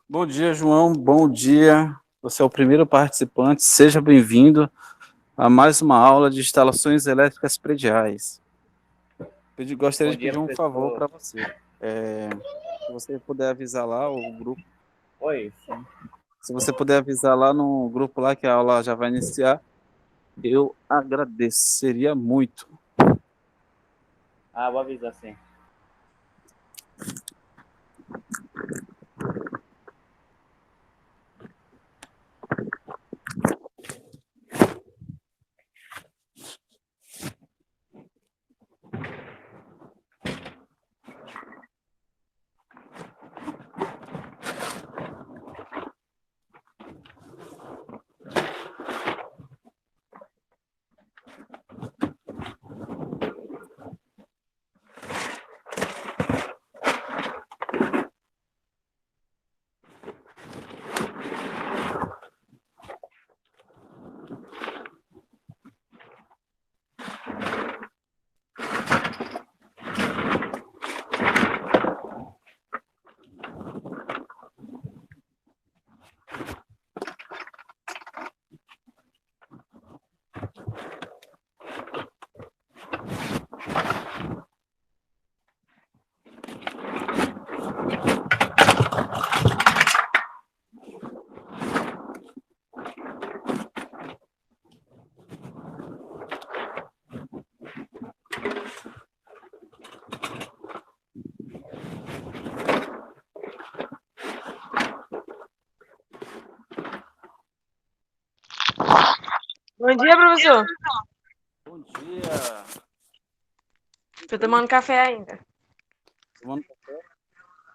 Bom dia, João. Bom dia. Você é o primeiro participante. Seja bem-vindo a mais uma aula de instalações elétricas prediais. Gostaria Bom de dia, pedir um favor professor. para você. Se você puder avisar lá o grupo, Oi, sim. se você puder avisar lá no grupo lá que a aula já vai iniciar, eu agradeceria muito. Vou avisar sim. Bom dia, professor. Bom dia. Tô tomando café ainda. Tomando café?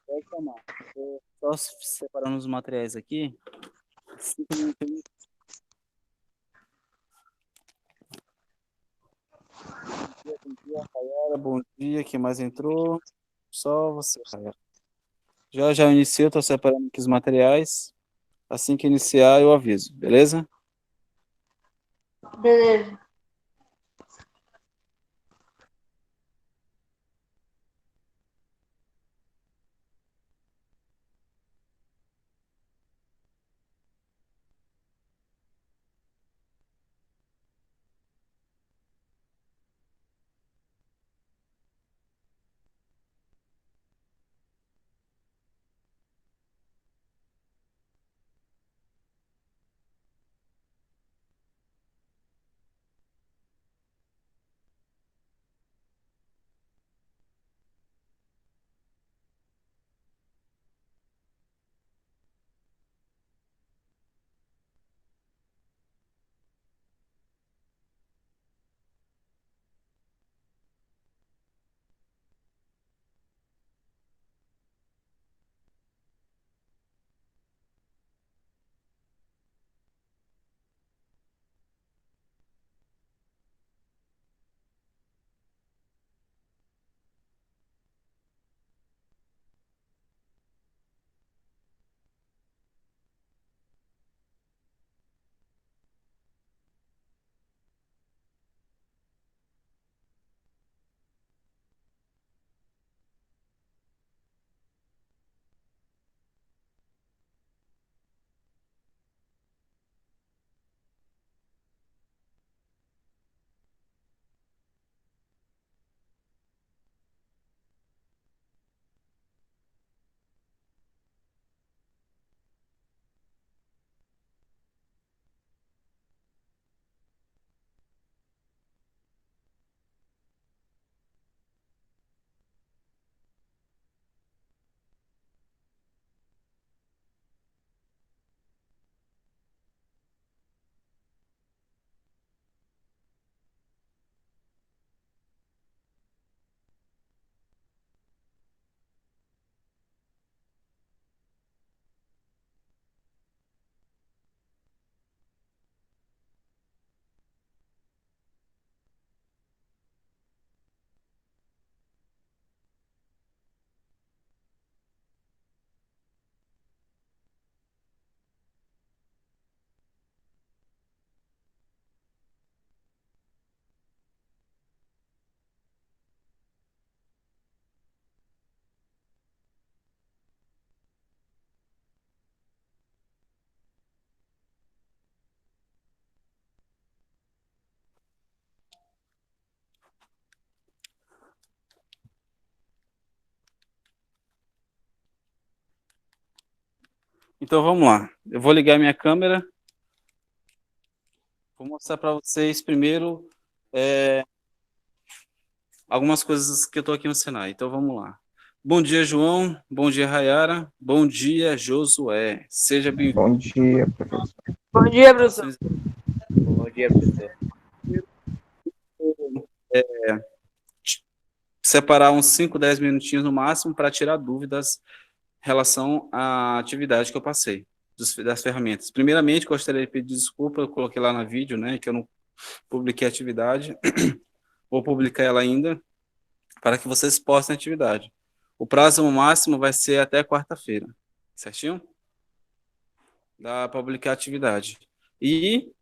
Pode tomar. Estou só separando os materiais aqui. 5 minutinhos. Bom dia, Rafaela. Bom dia. Quem mais entrou? Só você, Rafaela. Já iniciei, estou separando aqui os materiais. Assim que iniciar, eu aviso, beleza? Beleza. Então vamos lá. Eu vou ligar minha câmera. Vou mostrar para vocês primeiro algumas coisas que eu estou aqui no Senai. Então vamos lá. Bom dia, João. Bom dia, Rayara. Bom dia, Josué. Seja bem-vindo Bom dia, professor. Bom dia, professor. às Bom dia, professor. separar uns 5, 10 minutinhos no máximo para tirar dúvidas em relação à atividade que eu passei, das ferramentas. Primeiramente, gostaria de pedir desculpa, eu coloquei lá no vídeo, né, que eu não publiquei a atividade. Vou publicar ela ainda, para que vocês postem a atividade. O prazo máximo vai ser até quarta-feira, certinho? Dá para publicar a atividade. E,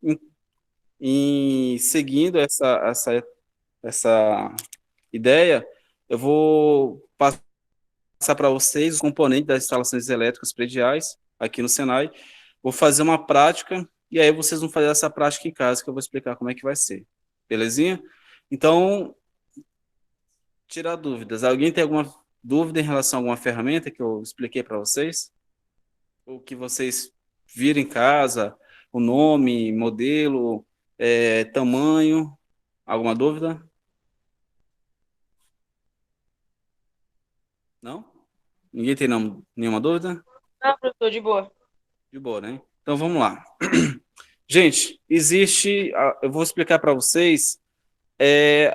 seguindo essa ideia, eu vou passar para vocês os componentes das instalações elétricas prediais aqui no Senai. Vou fazer uma prática e aí vocês vão fazer essa prática em casa que eu vou explicar como é que vai ser. Belezinha? Então, tirar dúvidas. Alguém tem alguma dúvida em relação a alguma ferramenta que eu expliquei para vocês? Ou que vocês viram em casa, o nome, modelo, tamanho? Alguma dúvida? Não? Ninguém tem nenhuma dúvida? Não, professor, de boa. De boa, né? Então vamos lá. Gente, eu vou explicar para vocês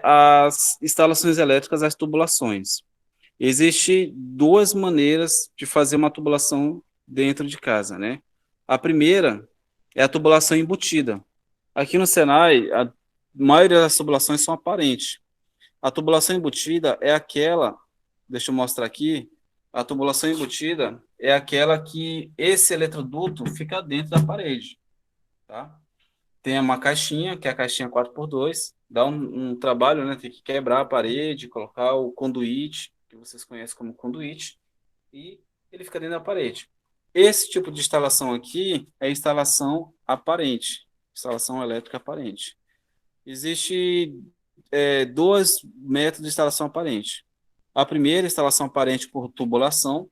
as instalações elétricas, as tubulações. Existem duas maneiras de fazer uma tubulação dentro de casa, né? A primeira é a tubulação embutida. Aqui no Senai, a maioria das tubulações são aparentes. A tubulação embutida é aquela, deixa eu mostrar aqui, a tubulação embutida é aquela que esse eletroduto fica dentro da parede, tá? Tem uma caixinha, que é a caixinha 4x2, dá um trabalho, né? Tem que quebrar a parede, colocar o conduíte, que vocês conhecem como conduíte, e ele fica dentro da parede. Esse tipo de instalação aqui é instalação aparente, instalação elétrica aparente. Existe dois métodos de instalação aparente. A primeira, instalação aparente por tubulação.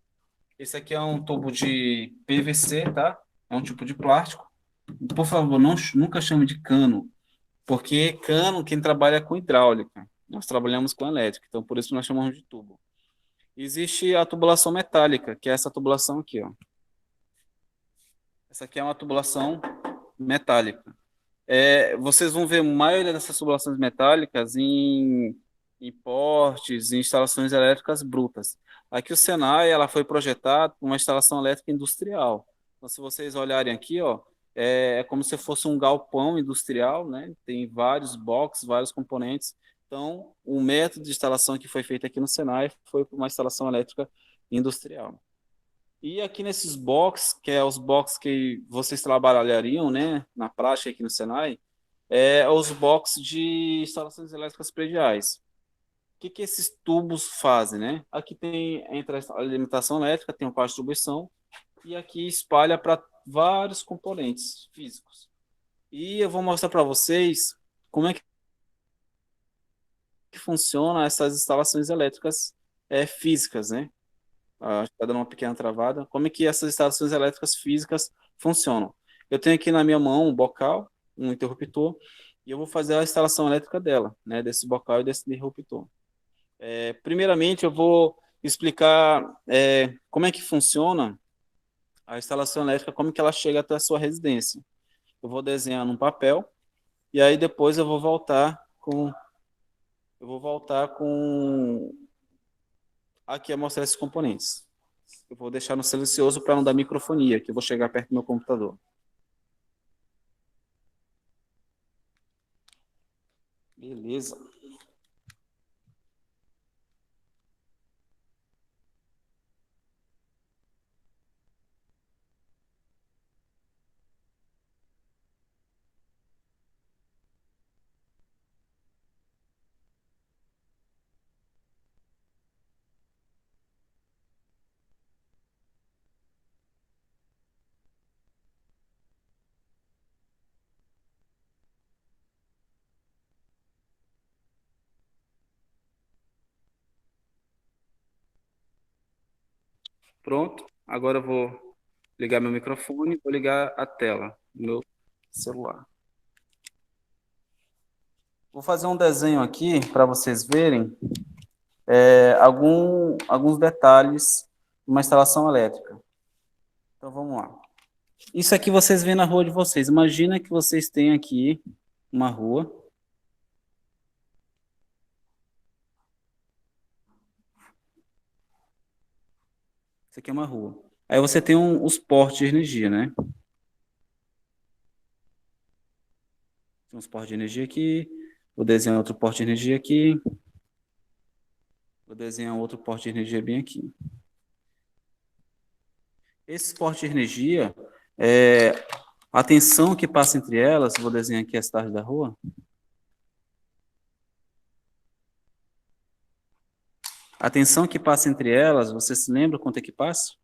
Esse aqui é um tubo de PVC, tá? É um tipo de plástico. Por favor, nunca chame de cano, porque cano, quem trabalha com hidráulica. Nós trabalhamos com elétrica, então por isso nós chamamos de tubo. Existe a tubulação metálica, que é essa tubulação aqui, ó. Essa aqui é uma tubulação metálica. Vocês vão ver a maioria dessas tubulações metálicas em postes, em instalações elétricas brutas. Aqui o Senai, ela foi projetada uma instalação elétrica industrial. Então, se vocês olharem aqui, ó, é como se fosse um galpão industrial, né? Tem vários boxes, vários componentes. Então, o método de instalação que foi feito aqui no Senai foi uma instalação elétrica industrial. E aqui nesses boxes, que é os boxes que vocês trabalhariam, né, na prática aqui no Senai, os boxes de instalações elétricas prediais. O que que esses tubos fazem, né? Aqui tem entre a alimentação elétrica, tem uma parte de distribuição, e aqui espalha para vários componentes físicos. E eu vou mostrar para vocês como é que funciona essas instalações elétricas físicas, né? Acho que está dando uma pequena travada. Como é que essas instalações elétricas físicas funcionam? Eu tenho aqui na minha mão um bocal, um interruptor, e eu vou fazer a instalação elétrica dela, né, desse bocal e desse interruptor. Primeiramente, eu vou explicar como é que funciona a instalação elétrica, como que ela chega até a sua residência. Eu vou desenhar num papel, e aí depois eu vou voltar com aqui a mostrar esses componentes. Eu vou deixar no silencioso para não dar microfonia, que eu vou chegar perto do meu computador. Beleza. Pronto. Agora eu vou ligar meu microfone, vou ligar a tela do meu celular. Vou fazer um desenho aqui para vocês verem alguns detalhes de uma instalação elétrica. Então vamos lá. Isso aqui vocês veem na rua de vocês. Imagina que vocês têm aqui uma rua. Isso aqui é uma rua. Aí você tem os portos de energia, né? Tem uns portos de energia aqui. Vou desenhar outro porto de energia aqui. Vou desenhar outro porto de energia bem aqui. Esses portos de energia, a tensão que passa entre elas, vou desenhar aqui a cidade da rua. A tensão que passa entre elas, você se lembra quanto é que passa?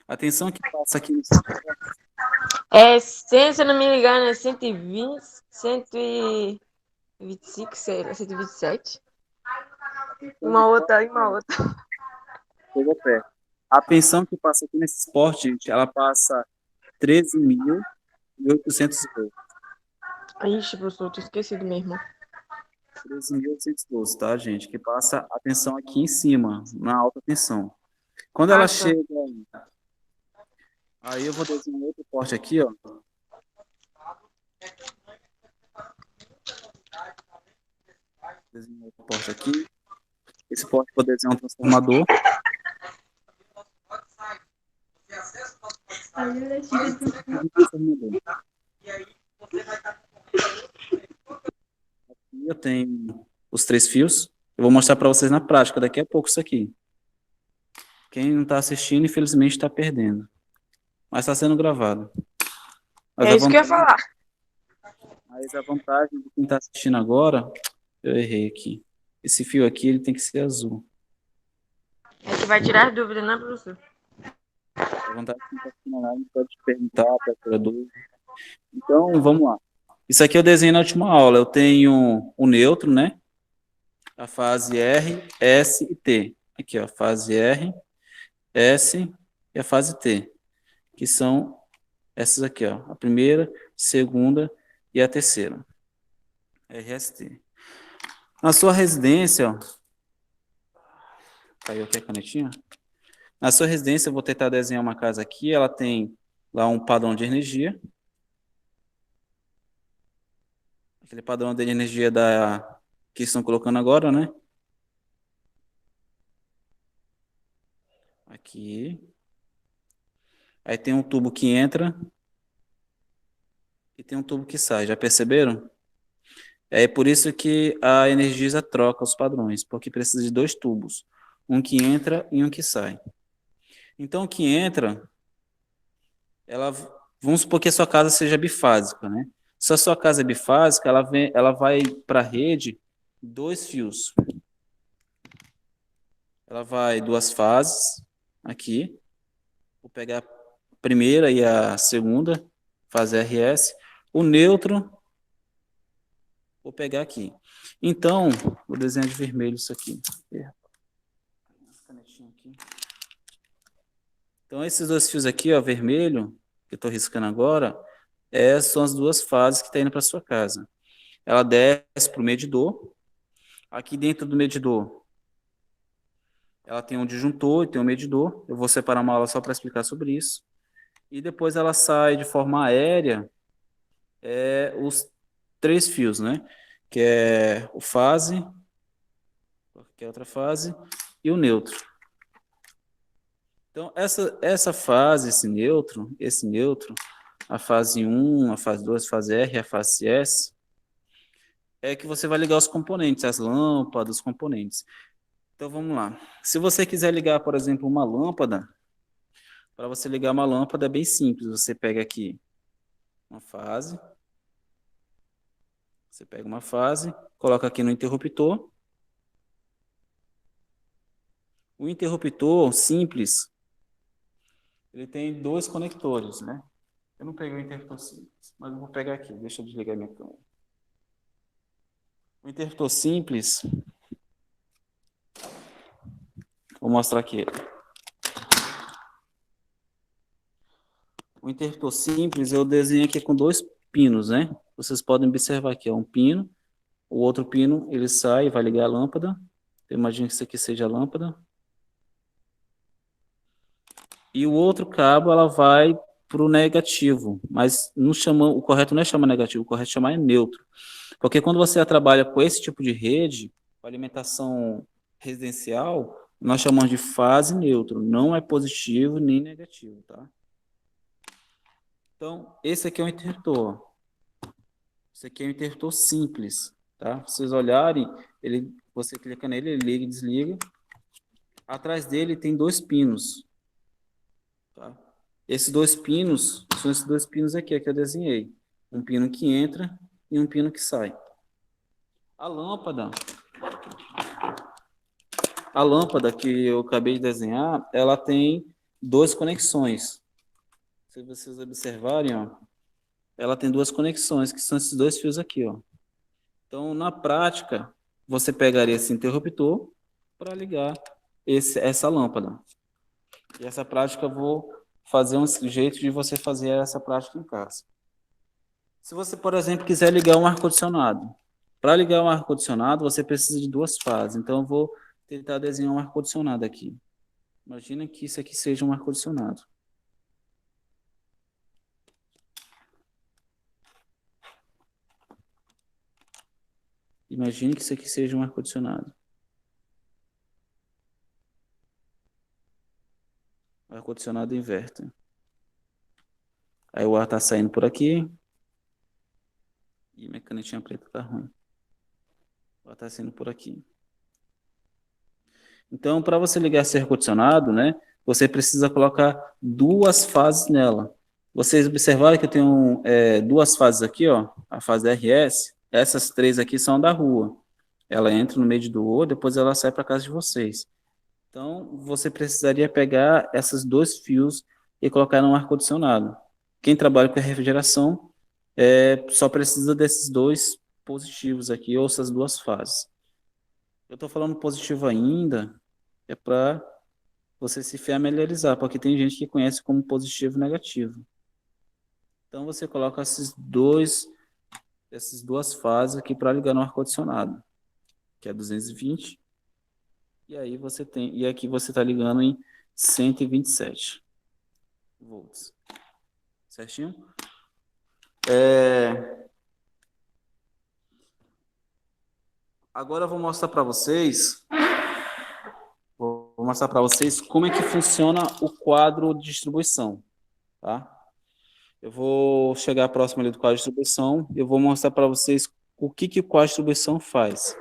A tensão que passa aqui nesse Se eu não me engano, é 120, 125, sei lá, 127. Uma outra. chegou perto. A tensão que passa aqui nesse esporte, gente, ela passa 13.800 volts. Ixi, professor, eu tinha esquecido mesmo. 13.812, tá, gente? Que passa a tensão aqui em cima, na alta tensão. Quando ela Ah, tá. chega, aí eu vou desenhar outro porte aqui, ó. Desenhar outro porte aqui. Esse porte eu vou desenhar um transformador. Aqui eu tenho os 3 fios. Eu vou mostrar para vocês na prática daqui a pouco isso aqui. Quem não está assistindo, infelizmente, está perdendo. Mas está sendo gravado. Mas É isso que eu ia falar. Mas a vantagem de quem está assistindo agora, eu errei aqui. Esse fio aqui, ele tem que ser azul. É que vai tirar as dúvidas, né, professor? A vantagem de quem está assistindo agora, pode perguntar para a dúvida. Então, vamos lá. Isso aqui eu desenhei na última aula. Eu tenho o neutro, né? A fase R, S e T. Aqui, ó, fase R, S e a fase T, que são essas aqui, ó, a primeira, segunda e a terceira. RST. Na sua residência, ó, caiu aqui a canetinha. Na sua residência, eu vou tentar desenhar uma casa aqui, ela tem lá um padrão de energia. Aquele padrão de energia que estão colocando agora, né? Aqui. Aí tem um tubo que entra e tem um tubo que sai. Já perceberam? É por isso que a Energisa troca os padrões, porque precisa de 2 tubos. Um que entra e um que sai. Então, o que entra, vamos supor que a sua casa seja bifásica, né? Se a sua casa é bifásica, ela vai para a rede 2 fios. Ela vai 2 fases aqui. Vou pegar a primeira e a segunda, fase RS. O neutro, vou pegar aqui. Então, vou desenhar de vermelho isso aqui. Então, esses 2 fios aqui, ó, vermelho, que eu estou riscando agora, são as 2 fases que está indo para sua casa. Ela desce para o medidor. Aqui dentro do medidor, ela tem um disjuntor e tem um medidor. Eu vou separar uma aula só para explicar sobre isso. E depois ela sai de forma aérea, os 3 fios, né? Que é o fase, que é outra fase, e o neutro. Então, essa fase, esse neutro, a fase 1, a fase 2, a fase R, a fase S, é que você vai ligar os componentes, as lâmpadas, os componentes. Então, vamos lá. Se você quiser ligar, por exemplo, uma lâmpada, para você ligar uma lâmpada é bem simples. Você pega aqui uma fase, coloca aqui no interruptor. O interruptor simples, ele tem 2 conectores, né? Eu não peguei o interruptor simples, mas eu vou pegar aqui. Deixa eu desligar minha câmera. O interruptor simples, vou mostrar aqui. O interruptor simples eu desenho aqui com dois pinos, né? Vocês podem observar aqui, é um pino, o outro pino ele sai e vai ligar a lâmpada. Então, imagina que isso aqui seja a lâmpada. E o outro cabo ela vai para o negativo, mas não chama, o correto não é chamar negativo, o correto é chamar é neutro. Porque quando você trabalha com esse tipo de rede, com alimentação residencial, nós chamamos de fase neutro, não é positivo nem negativo, tá? Então, esse aqui é um interruptor. Esse aqui é um interruptor simples, tá? Vocês olharem, ele, você clica nele, ele liga e desliga. Atrás dele tem dois pinos, tá? Esses dois pinos são esses dois pinos aqui que eu desenhei. Um pino que entra e um pino que sai. A lâmpada, a lâmpada que eu acabei de desenhar, ela tem duas conexões. Se vocês observarem, ó, ela tem duas conexões, que são esses dois fios aqui, ó. Então, na prática, você pegaria esse interruptor para ligar essa lâmpada. E essa prática eu vou fazer um jeito de você fazer essa prática em casa. Se você, por exemplo, quiser ligar um ar-condicionado, para ligar um ar-condicionado, você precisa de duas fases. Então, eu vou tentar desenhar um ar-condicionado aqui. Imagina que isso aqui seja um ar-condicionado. Imagine que isso aqui seja um ar-condicionado. O ar-condicionado inverte. Aí o ar está saindo por aqui. E minha canetinha preta está ruim. O ar está saindo por aqui. Então, para você ligar esse ar-condicionado, né, você precisa colocar duas fases nela. Vocês observaram que eu tenho duas fases aqui, ó, a fase RS. Essas três aqui são da rua. Ela entra no meio do outro, depois ela sai para casa de vocês. Então, você precisaria pegar esses dois fios e colocar no ar-condicionado. Quem trabalha com refrigeração só precisa desses dois positivos aqui, ou essas duas fases. Eu estou falando positivo ainda, é para você se familiarizar, porque tem gente que conhece como positivo e negativo. Então, você coloca essas duas fases aqui para ligar no ar-condicionado, que é 220. E aí você tem, e aqui você está ligando em 127 volts. Certinho? Agora eu vou mostrar para vocês como é que funciona o quadro de distribuição, tá? Eu vou chegar próximo ali do quadro de distribuição e eu vou mostrar para vocês o que o quadro de distribuição faz.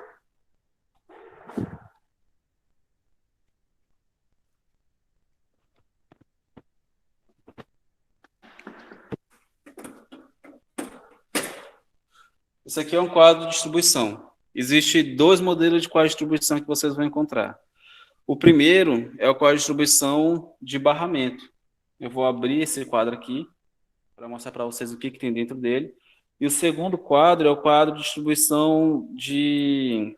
Isso aqui é um quadro de distribuição. Existem dois modelos de quadro de distribuição que vocês vão encontrar. O primeiro é o quadro de distribuição de barramento. Eu vou abrir esse quadro aqui para mostrar para vocês o que tem dentro dele. E o segundo quadro é o quadro de distribuição que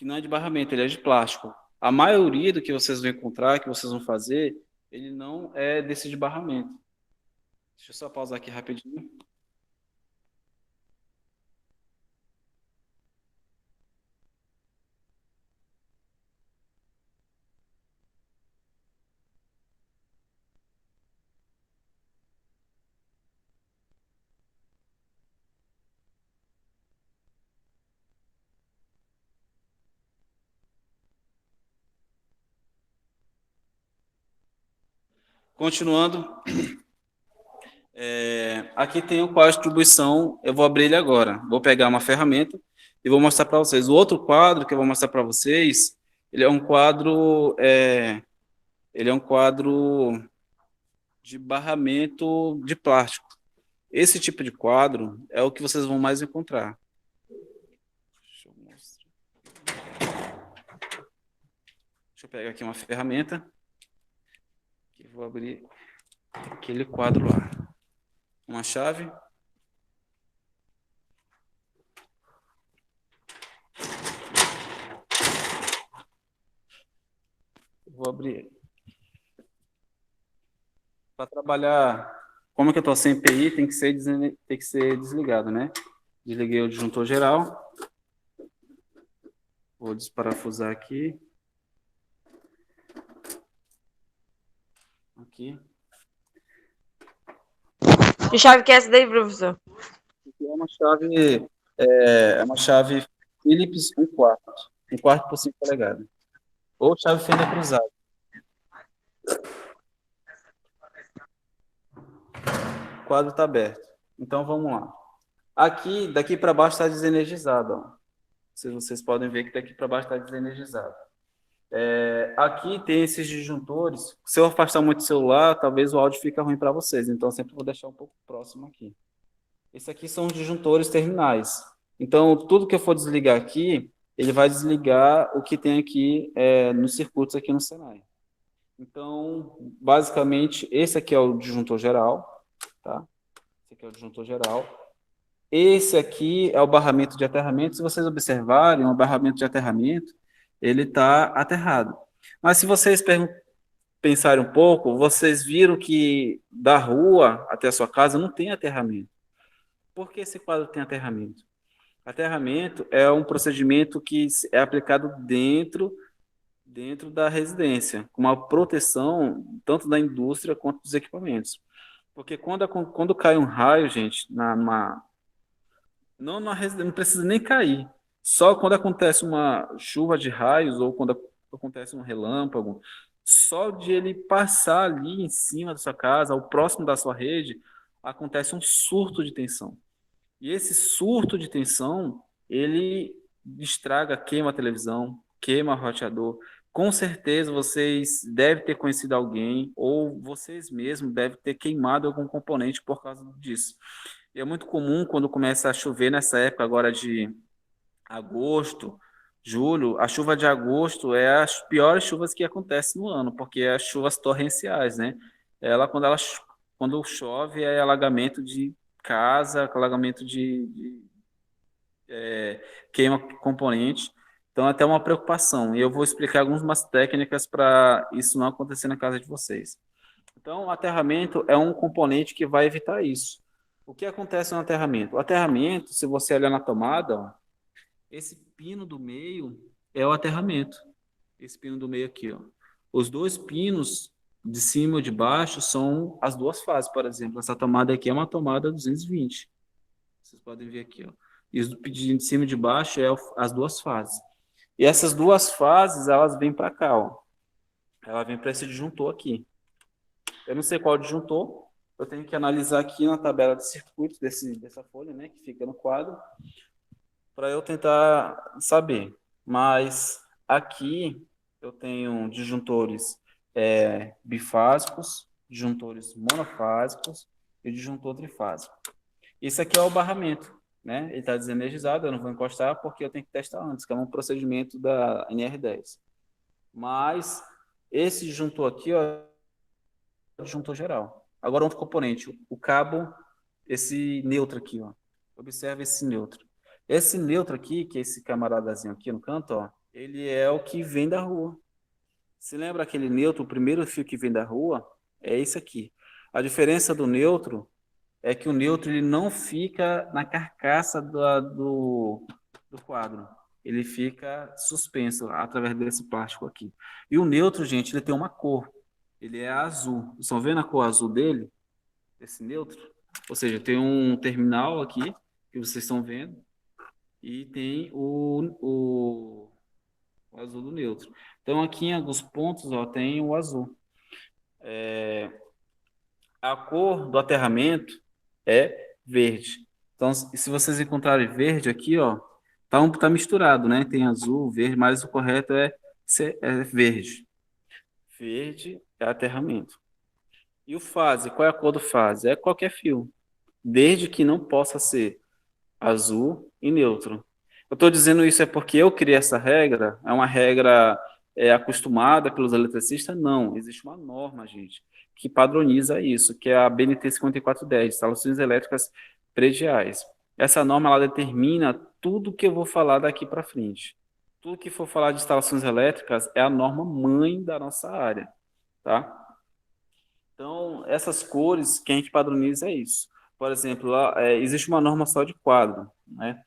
não é de barramento, ele é de plástico. A maioria do que vocês vão encontrar, que vocês vão fazer, ele não é desse de barramento. Deixa eu só pausar aqui rapidinho. Continuando, aqui tem o quadro de distribuição, eu vou abrir ele agora. Vou pegar uma ferramenta e vou mostrar para vocês. O outro quadro que eu vou mostrar para vocês, ele é um quadro de barramento de plástico. Esse tipo de quadro é o que vocês vão mais encontrar. Deixa eu mostrar. Deixa eu pegar aqui uma ferramenta. Que vou abrir aquele quadro lá. Uma chave. Vou abrir ele. Para trabalhar, como é que eu estou sem PI, tem que ser desligado, né? Desliguei o disjuntor geral. Vou desparafusar aqui. Aqui. Que chave que é essa daí, professor? Aqui é uma chave Phillips 1/4. 1/4 por 5 polegadas. Ou chave fenda cruzada. O quadro está aberto. Então vamos lá. Aqui, daqui para baixo está desenergizado. Ó. Vocês podem ver que daqui para baixo está desenergizado. Aqui tem esses disjuntores. Se eu afastar muito o celular, talvez o áudio fique ruim para vocês. Então, eu sempre vou deixar um pouco próximo aqui. Esses aqui são os disjuntores terminais. Então, tudo que eu for desligar aqui, ele vai desligar o que tem aqui nos circuitos aqui no Senai. Então, basicamente, esse aqui é o disjuntor geral. Tá? Esse aqui é o disjuntor geral. Esse aqui é o barramento de aterramento. Se vocês observarem, o barramento de aterramento, ele está aterrado. Mas se vocês pensarem um pouco, vocês viram que da rua até a sua casa não tem aterramento. Por que esse quadro tem aterramento? Aterramento é um procedimento que é aplicado dentro da residência, com uma proteção tanto da indústria quanto dos equipamentos. Porque quando cai um raio, gente, não precisa nem cair. Só quando acontece uma chuva de raios ou quando acontece um relâmpago, só de ele passar ali em cima da sua casa, ou próximo da sua rede, acontece um surto de tensão. E esse surto de tensão, ele estraga, queima a televisão, queima o roteador. Com certeza vocês devem ter conhecido alguém ou vocês mesmos devem ter queimado algum componente por causa disso. E é muito comum quando começa a chover nessa época agora de agosto, julho, a chuva de agosto é as piores chuvas que acontecem no ano, porque é as chuvas torrenciais, né? Quando chove é alagamento de casa, alagamento queima componente. Então, é até uma preocupação. E eu vou explicar algumas técnicas para isso não acontecer na casa de vocês. Então, o aterramento é um componente que vai evitar isso. O que acontece no aterramento? O aterramento, se você olhar na tomada, ó, esse pino do meio é o aterramento. Esse pino do meio aqui, ó. Os dois pinos de cima e de baixo são as duas fases, por exemplo. Essa tomada aqui é uma tomada 220. Vocês podem ver aqui, ó. E os de cima e de baixo é as duas fases. E essas duas fases, elas vêm para cá, ó. Ela vem para esse disjuntor aqui. Eu não sei qual disjuntor, eu tenho que analisar aqui na tabela de circuitos dessa folha, né, que fica no quadro, para eu tentar saber. Mas aqui eu tenho disjuntores bifásicos, disjuntores monofásicos e disjuntor trifásico. Isso aqui é o barramento, né? Ele está desenergizado, eu não vou encostar porque eu tenho que testar antes, que é um procedimento da NR10. Mas esse disjuntor aqui, ó, disjuntor geral. Agora outro componente, o cabo, esse neutro aqui, ó. Observe esse neutro. Esse neutro aqui, que é esse camaradazinho aqui no canto, ó, ele é o que vem da rua. Se lembra aquele neutro, o primeiro fio que vem da rua? É esse aqui. A diferença do neutro é que o neutro ele não fica na carcaça do quadro. Ele fica suspenso através desse plástico aqui. E o neutro, gente, ele tem uma cor. Ele é azul. Vocês estão vendo a cor azul dele? Esse neutro? Ou seja, tem um terminal aqui, que vocês estão vendo, e tem o azul do neutro. Então, aqui em alguns pontos, ó, tem o azul. A cor do aterramento é verde. Então, se vocês encontrarem verde aqui, ó, tá misturado, né? Tem azul, verde, mas o correto é verde. Verde é aterramento. E o fase, qual é a cor do fase? É qualquer fio, desde que não possa ser azul e neutro. Eu estou dizendo isso é porque eu criei essa regra, é uma regra acostumada pelos eletricistas? Não, existe uma norma, gente, que padroniza isso, que é a BNT 5410, instalações elétricas prediais. Essa norma ela determina tudo que eu vou falar daqui para frente. tudo que for falar de instalações elétricas é a norma mãe da nossa área, tá? Então, essas cores que a gente padroniza é isso. Por exemplo, lá, existe uma norma só de quadro, né?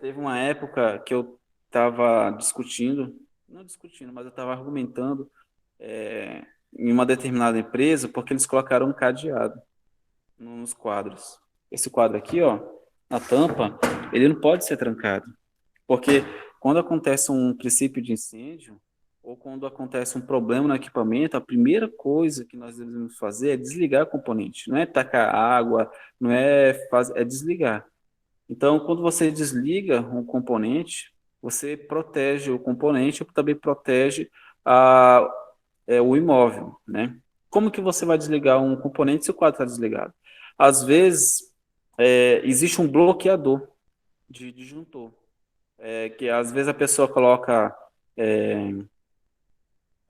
Teve uma época que eu estava discutindo, não discutindo, mas eu estava argumentando em uma determinada empresa porque eles colocaram um cadeado nos quadros. Esse quadro aqui, ó, na tampa, ele não pode ser trancado. Porque quando acontece um princípio de incêndio, ou quando acontece um problema no equipamento, a primeira coisa que nós devemos fazer é desligar o componente. Não é tacar água, não é fazer, é desligar. Então, quando você desliga um componente, você protege o componente e também protege a, o imóvel, né? Como que você vai desligar um componente se o quadro está desligado? Às vezes, existe um bloqueador de disjuntor que às vezes a pessoa coloca,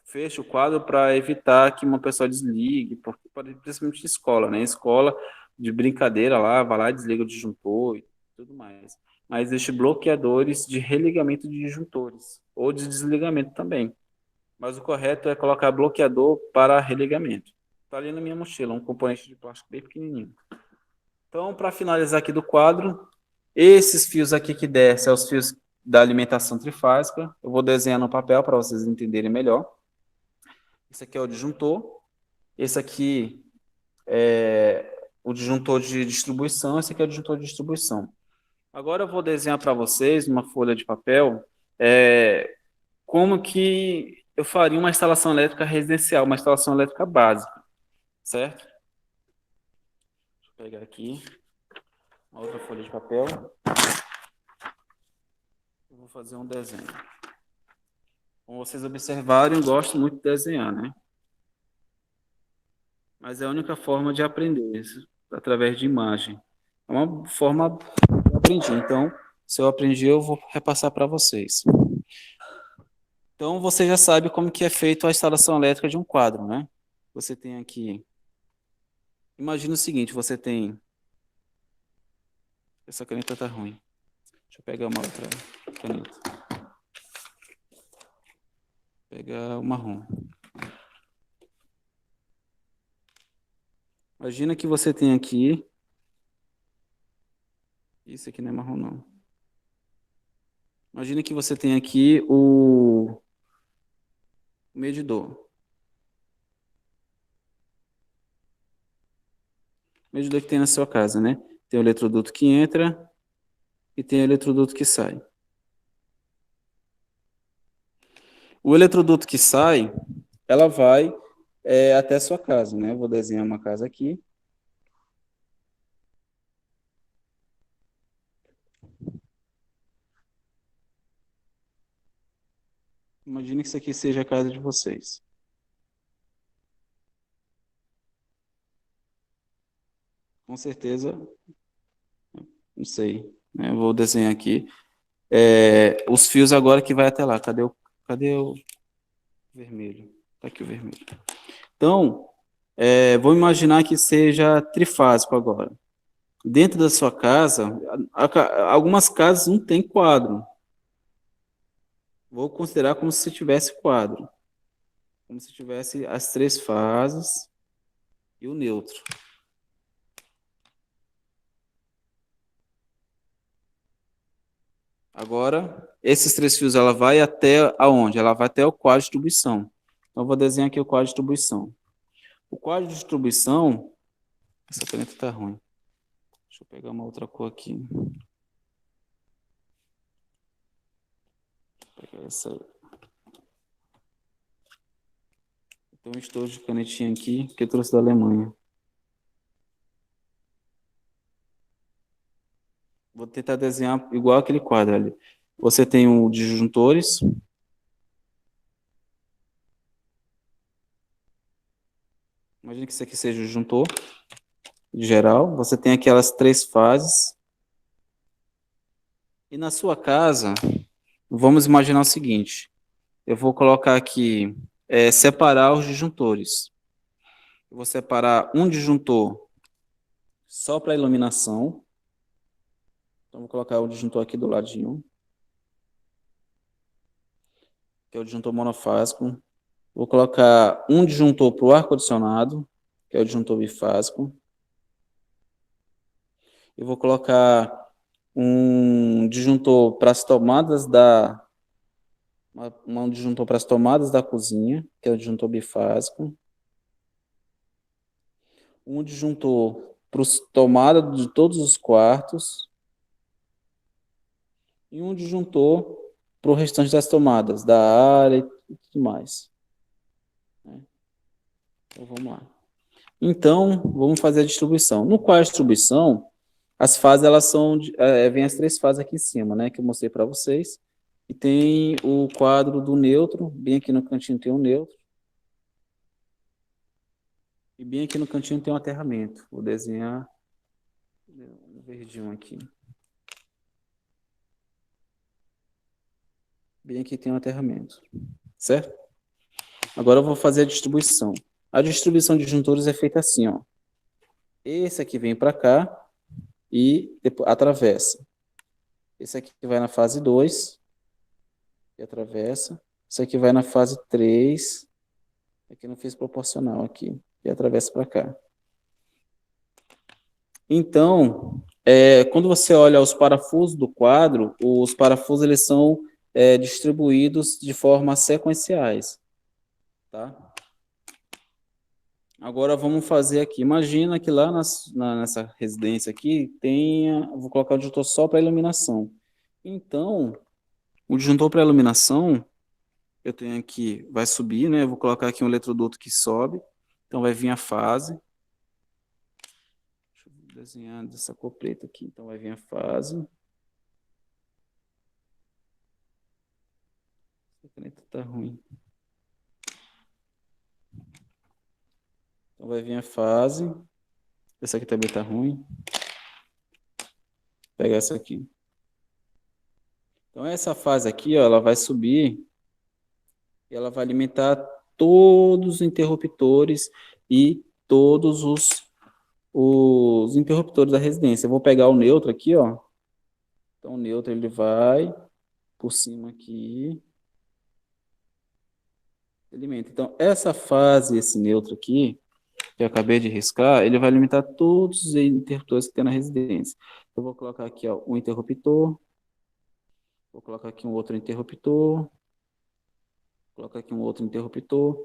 fecha o quadro para evitar que uma pessoa desligue, porque, principalmente em escola, né? Em escola, de brincadeira lá, vai lá e desliga o disjuntor e tudo mais. Mas existem bloqueadores de religamento de disjuntores, ou de desligamento também. Mas o correto é colocar bloqueador para religamento. Está ali na minha mochila, um componente de plástico bem pequenininho. Então, para finalizar aqui do quadro, esses fios aqui que descem são os fios da alimentação trifásica. Eu vou desenhar no papel para vocês entenderem melhor. Esse aqui é o disjuntor. Esse aqui é o disjuntor de distribuição. Esse aqui é o disjuntor de distribuição. Agora eu vou desenhar para vocês, numa folha de papel, como que eu faria uma instalação elétrica residencial, uma instalação elétrica básica, certo? Deixa eu pegar aqui uma outra folha de papel. Eu vou fazer um desenho. Como vocês observaram, eu gosto muito de desenhar, né? Mas é a única forma de aprender, através de imagem. É uma forma que eu aprendi. Então, se eu aprendi, eu vou repassar para vocês. Então, você já sabe como que é feito a instalação elétrica de um quadro, né? Você tem aqui... Imagina o seguinte, você tem... Essa caneta tá ruim. Deixa eu pegar uma outra caneta. Vou pegar o marrom. Imagina que você tem aqui... Isso aqui não é marrom, não. Imagina que você tem aqui o medidor. O medidor que tem na sua casa, né? Tem o eletroduto que entra e tem o eletroduto que sai. O eletroduto que sai, ela vai até a sua casa, né? Eu vou desenhar uma casa aqui. Imagine que isso aqui seja a casa de vocês. Com certeza, não sei, né? Eu vou desenhar aqui. Os fios agora que vai até lá. Cadê o vermelho? Tá aqui o vermelho. Então, vou imaginar que seja trifásico agora. Dentro da sua casa, algumas casas não tem quadro. Vou considerar como se tivesse quadro. Como se tivesse as três fases e o neutro. Agora, esses três fios, ela vai até aonde? Ela vai até o quadro de distribuição. Então, eu vou desenhar aqui o quadro de distribuição. O quadro de distribuição... Essa caneta está ruim. Deixa eu pegar uma outra cor aqui. Vou pegar essa aí. Tem um estojo de canetinha aqui que eu trouxe da Alemanha. Vou tentar desenhar igual aquele quadro ali. Você tem o disjuntores. Imagina que isso aqui seja o disjuntor geral. Você tem aquelas três fases. E na sua casa, vamos imaginar o seguinte. Eu vou colocar aqui, separar os disjuntores. Eu vou separar um disjuntor só para iluminação. Então, vou colocar o disjuntor aqui do ladinho. que é o disjuntor monofásico. Vou colocar um disjuntor para o ar-condicionado, que é o disjuntor bifásico. Eu vou colocar um disjuntor para as tomadas da um disjuntor para as tomadas da cozinha, que é o disjuntor bifásico. Um disjuntor para as tomadas de todos os quartos. E um disjuntor para o restante das tomadas, da área e tudo mais. Então, vamos lá. Então, vamos fazer a distribuição. No qual a distribuição, as fases, elas são, vem as três fases aqui em cima, né, que eu mostrei para vocês. E tem o quadro do neutro, bem aqui no cantinho tem um neutro. E bem aqui no cantinho tem um aterramento. Vou desenhar um verdinho aqui. Bem aqui tem um aterramento, certo? Agora eu vou fazer a distribuição. A distribuição de disjuntores é feita assim, ó. Esse aqui vem para cá e depois atravessa. Esse aqui vai na fase 2 e atravessa. Esse aqui vai na fase 3. Aqui não fiz proporcional aqui. E atravessa para cá. Então, quando você olha os parafusos do quadro, os parafusos eles são distribuídos de forma sequenciais. Tá? Agora vamos fazer aqui. Imagina que lá nessa residência aqui tenha. Vou colocar o disjuntor só para iluminação. Então, o disjuntor para iluminação, eu tenho aqui, vai subir, né? Eu vou colocar aqui um eletroduto que sobe. Então vai vir a fase. Deixa eu desenhar dessa cor preta aqui. Então vai vir a fase. Essa caneta tá ruim. Então vai vir a fase. Essa aqui também tá ruim. Vou pegar essa aqui. Então essa fase aqui, ó, ela vai subir e ela vai alimentar todos os interruptores e todos os interruptores da residência. Eu vou pegar o neutro aqui, ó. Então o neutro ele vai por cima aqui. Alimenta. Então essa fase, esse neutro aqui, que eu acabei de riscar, ele vai alimentar todos os interruptores que tem na residência. Eu vou colocar aqui, ó, um interruptor. Vou colocar aqui um outro interruptor. Vou colocar aqui um outro interruptor.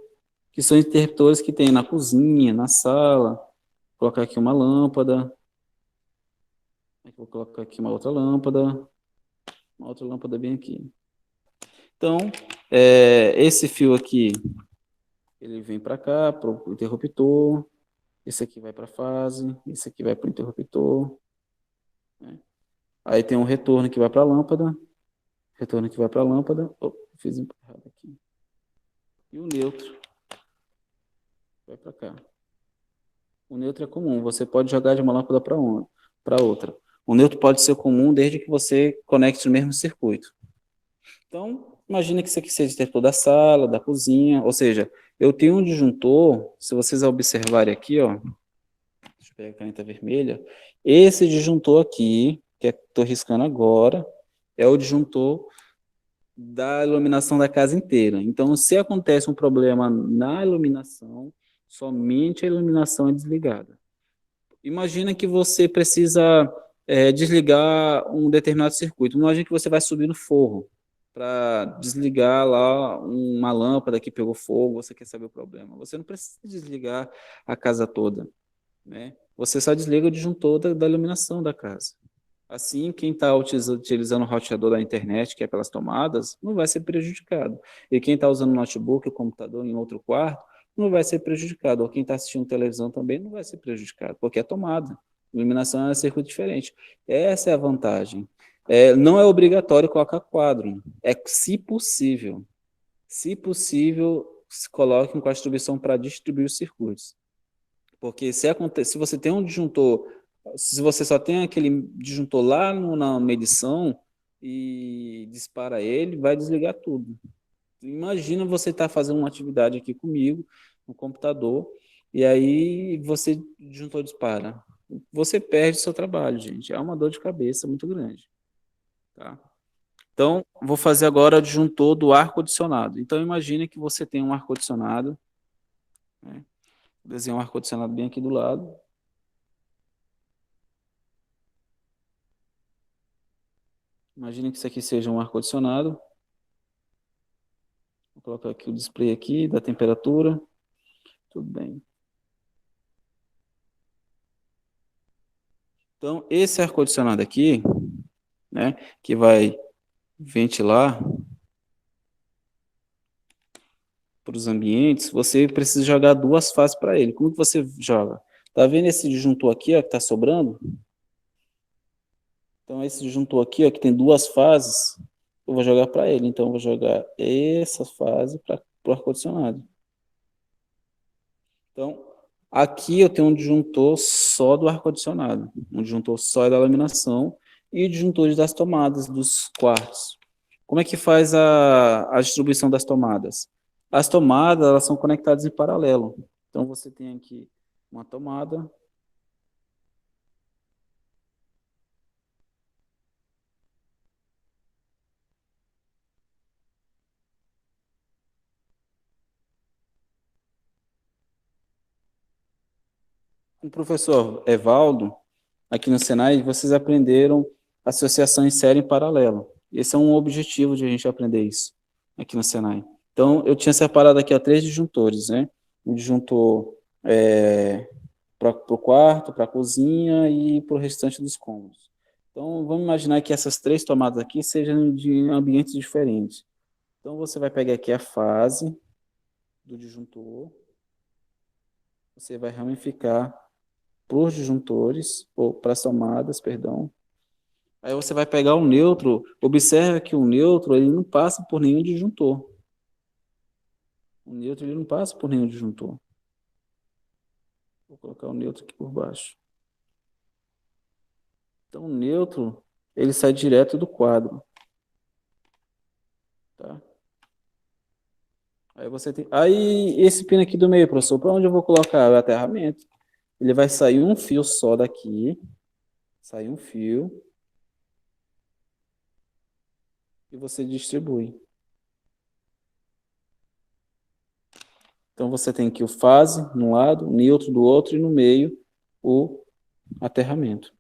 Que são interruptores que tem na cozinha, na sala. Vou colocar aqui uma lâmpada. Vou colocar aqui uma outra lâmpada bem aqui. Então, esse fio aqui, ele vem para cá, para o interruptor. Esse aqui vai para a fase. Esse aqui vai para o interruptor. Né? Aí tem um retorno que vai para a lâmpada. Retorno que vai para a lâmpada. Oh, fiz errado aqui. E o neutro vai para cá. O neutro é comum. Você pode jogar de uma lâmpada para outra. O neutro pode ser comum desde que você conecte no mesmo circuito. Então, imagina que isso aqui seja interruptor da sala, da cozinha, ou seja, eu tenho um disjuntor, se vocês observarem aqui, ó, deixa eu pegar a caneta vermelha, esse disjuntor aqui, que estou riscando agora, é o disjuntor da iluminação da casa inteira. Então, se acontece um problema na iluminação, somente a iluminação é desligada. Imagina que você precisa desligar um determinado circuito. Imagina que você vai subir no forro para desligar lá uma lâmpada que pegou fogo, você quer saber o problema. Você não precisa desligar a casa toda, né? Você só desliga o disjuntor da iluminação da casa. Assim, quem está utilizando o roteador da internet, que é pelas tomadas, não vai ser prejudicado. E quem está usando o notebook, o computador em outro quarto, não vai ser prejudicado. Ou quem está assistindo televisão também não vai ser prejudicado, porque é tomada. Iluminação é um circuito diferente. Essa é a vantagem. Não é obrigatório colocar quadro. Se possível. Se possível, se coloque com a distribuição para distribuir os circuitos. Porque se você tem um disjuntor, se você só tem aquele disjuntor lá na medição e dispara ele, vai desligar tudo. Imagina você estar fazendo uma atividade aqui comigo, no computador, e aí você disjuntor dispara. Você perde o seu trabalho, gente. É uma dor de cabeça muito grande. Tá? Então, vou fazer agora o disjuntor do ar-condicionado. Então, imagine que você tem um ar-condicionado, né? Vou desenhar um ar-condicionado bem aqui do lado. Imagine que isso aqui seja um ar-condicionado. Vou colocar aqui o display aqui da temperatura. Tudo bem. Então, esse ar-condicionado aqui, né, que vai ventilar para os ambientes, você precisa jogar duas fases para ele. Como que você joga? Tá vendo esse disjuntor aqui, ó, que está sobrando? Então, esse disjuntor aqui, ó, que tem duas fases, eu vou jogar para ele. Então, eu vou jogar essa fase para o ar-condicionado. Então, aqui eu tenho um disjuntor só do ar-condicionado, um disjuntor só da laminação e disjuntores das tomadas dos quartos. Como é que faz a distribuição das tomadas? As tomadas, elas são conectadas em paralelo. Então, você tem aqui uma tomada. Com o professor Evaldo, aqui no Senai, vocês aprenderam associação em série em paralelo. Esse é um objetivo de a gente aprender isso aqui no Senai. Então, eu tinha separado aqui ó, três disjuntores, né? Um disjuntor para o quarto, para a cozinha e para o restante dos cômodos. Então, vamos imaginar que essas três tomadas aqui sejam de ambientes diferentes. Então, você vai pegar aqui a fase do disjuntor, você vai ramificar para os disjuntores, ou para as tomadas, perdão. Aí você vai pegar o neutro, observa que o neutro ele não passa por nenhum disjuntor. O neutro ele não passa por nenhum disjuntor. Vou colocar o neutro aqui por baixo. Então, o neutro, ele sai direto do quadro. Tá? Aí você tem. Aí, esse pino aqui do meio, professor, para onde eu vou colocar o aterramento? Ele vai sair um fio só daqui. Sai um fio. E você distribui. Então, você tem aqui o fase no lado, o neutro do outro e no meio o aterramento.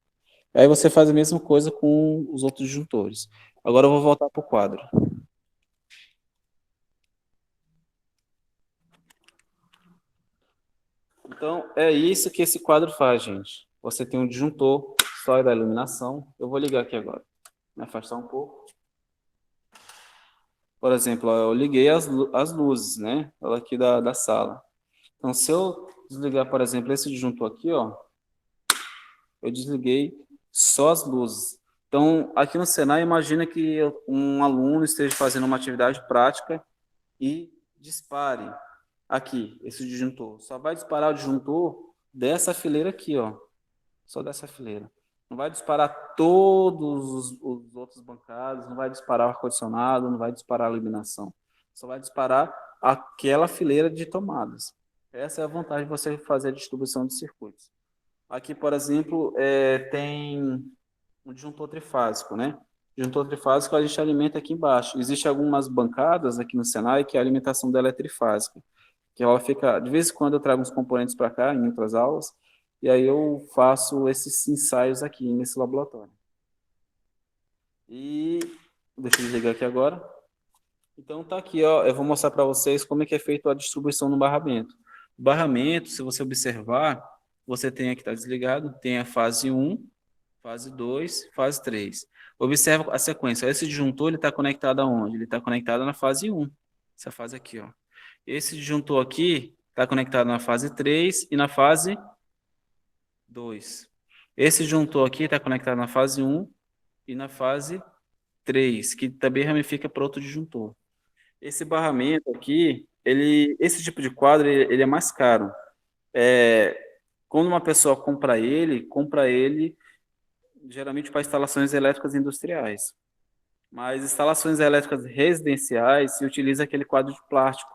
Aí você faz a mesma coisa com os outros disjuntores. Agora eu vou voltar para o quadro. Então, é isso que esse quadro faz, gente. Você tem um disjuntor só da iluminação. Eu vou ligar aqui agora. Me afastar um pouco. Por exemplo, ó, eu liguei as luzes, né? Ela aqui da sala. Então, se eu desligar, por exemplo, esse disjuntor aqui, ó, eu desliguei só as luzes. Então, aqui no Senai, imagina que um aluno esteja fazendo uma atividade prática e dispare aqui, esse disjuntor. Só vai disparar o disjuntor dessa fileira aqui, ó. Só dessa fileira. Não vai disparar todos os outros bancados, não vai disparar o ar-condicionado, não vai disparar a iluminação. Só vai disparar aquela fileira de tomadas. Essa é a vantagem de você fazer a distribuição de circuitos. Aqui, por exemplo, tem um disjuntor trifásico, né? Disjuntor trifásico a gente alimenta aqui embaixo. Existem algumas bancadas aqui no Senai que a alimentação dela é trifásica, que ela fica, de vez em quando eu trago uns componentes para cá em outras aulas, e aí eu faço esses ensaios aqui nesse laboratório. E deixa eu desligar aqui agora. Então tá aqui, ó, eu vou mostrar para vocês como é que é feito a distribuição no barramento. O barramento, se você observar, você tem aqui, tá desligado, tem a fase 1, fase 2, fase 3. Observa a sequência. Esse disjuntor ele está conectado aonde? Ele está conectado na fase 1. Essa fase aqui, ó. Esse disjuntor aqui está conectado na fase 3 e na fase 2. Esse disjuntor aqui está conectado na fase 1 e na fase 3, que também ramifica para outro disjuntor. Esse barramento aqui, esse tipo de quadro, ele é mais caro. Quando uma pessoa compra ele geralmente para instalações elétricas industriais. Mas instalações elétricas residenciais se utiliza aquele quadro de plástico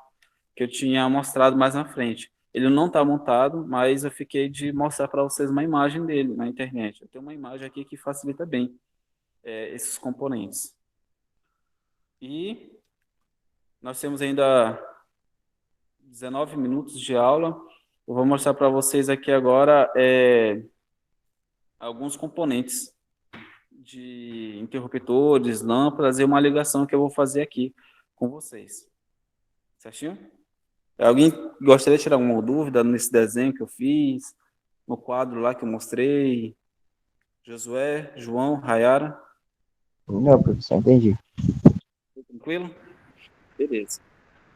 que eu tinha mostrado mais na frente. Ele não está montado, mas eu fiquei de mostrar para vocês uma imagem dele na internet. Eu tenho uma imagem aqui que facilita bem esses componentes. E nós temos ainda 19 minutos de aula. Eu vou mostrar para vocês aqui agora alguns componentes de interruptores, lâmpadas e uma ligação que eu vou fazer aqui com vocês. Certinho? Alguém gostaria de tirar alguma dúvida nesse desenho que eu fiz, no quadro lá que eu mostrei? Josué, João, Rayara? Não, professor, entendi. Tranquilo? Beleza.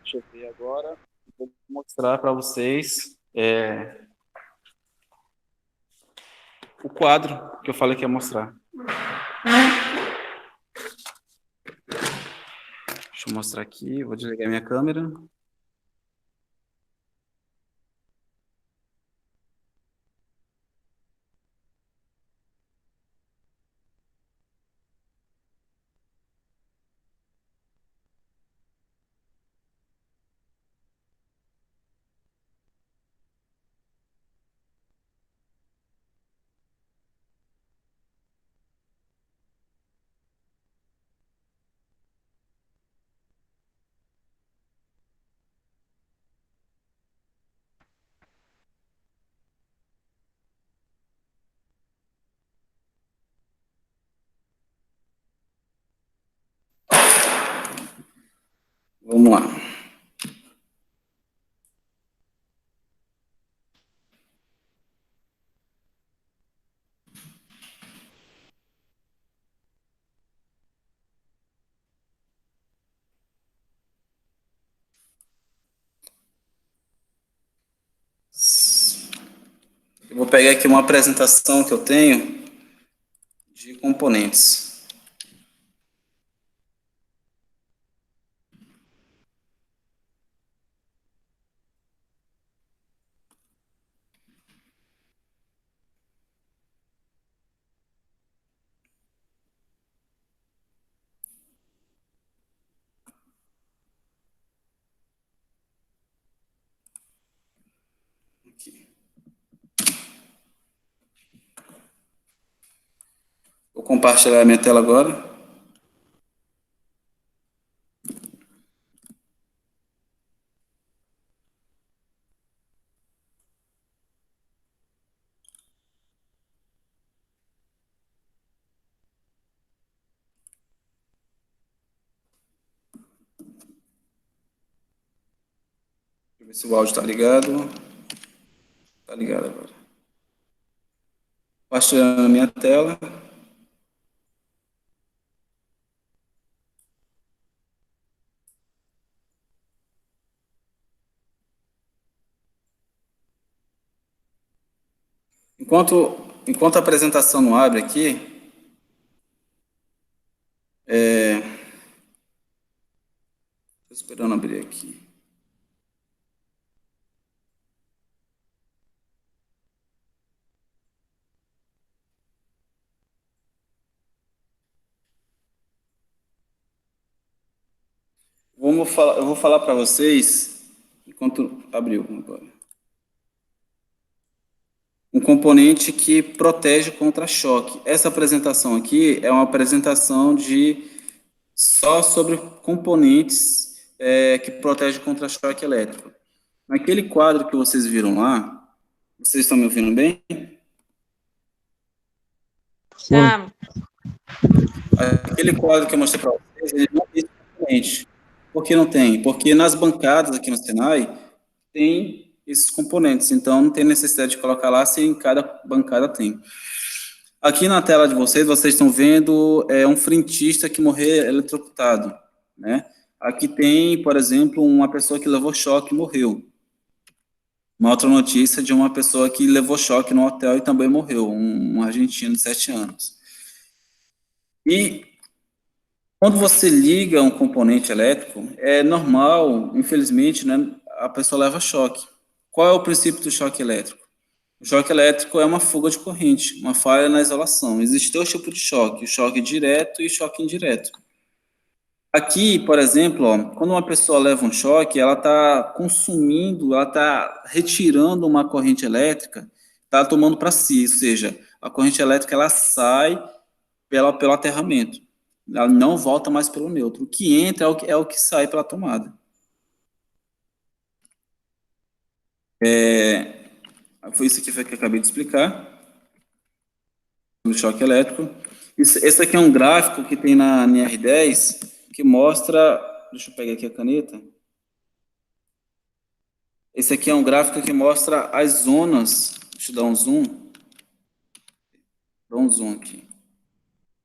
Deixa eu ver agora. Vou mostrar para vocês o quadro que eu falei que ia mostrar. Deixa eu mostrar aqui. Vou desligar minha câmera. Vamos lá. Eu vou pegar aqui uma apresentação que eu tenho de componentes. Aqui. Vou compartilhar minha tela agora. Deixa eu ver se o áudio está ligado. Está ligado agora. Compartilhando a minha tela. Enquanto a apresentação não abre aqui, estou esperando abrir aqui. Eu vou falar para vocês, enquanto abriu agora, um componente que protege contra choque. Essa apresentação aqui é uma apresentação só sobre componentes que protegem contra choque elétrico. Naquele quadro que vocês viram lá, vocês estão me ouvindo bem? Sim. Tá. Aquele quadro que eu mostrei para vocês, ele não tem esse componente. Por que não tem? Porque nas bancadas aqui no Senai tem esses componentes, então não tem necessidade de colocar lá se em cada bancada tem. Aqui na tela de vocês estão vendo um frentista que morreu eletrocutado, né? Aqui tem, por exemplo, uma pessoa que levou choque e morreu. Uma outra notícia de uma pessoa que levou choque no hotel e também morreu, um argentino de 7 anos. E quando você liga um componente elétrico, é normal, infelizmente, né, a pessoa leva choque. Qual é o princípio do choque elétrico? O choque elétrico é uma fuga de corrente, uma falha na isolação. Existem dois tipos de choque, o choque direto e o choque indireto. Aqui, por exemplo, ó, quando uma pessoa leva um choque, ela está consumindo, ela está retirando uma corrente elétrica, está tomando para si, ou seja, a corrente elétrica ela sai pelo aterramento. ela não volta mais pelo neutro. O que entra é o que sai pela tomada. Foi isso aqui que eu acabei de explicar, do choque elétrico. Esse aqui é um gráfico que tem na NR10, que mostra... Deixa eu pegar aqui a caneta. Esse aqui é um gráfico que mostra as zonas. Deixa eu dar um zoom. Dá um zoom aqui.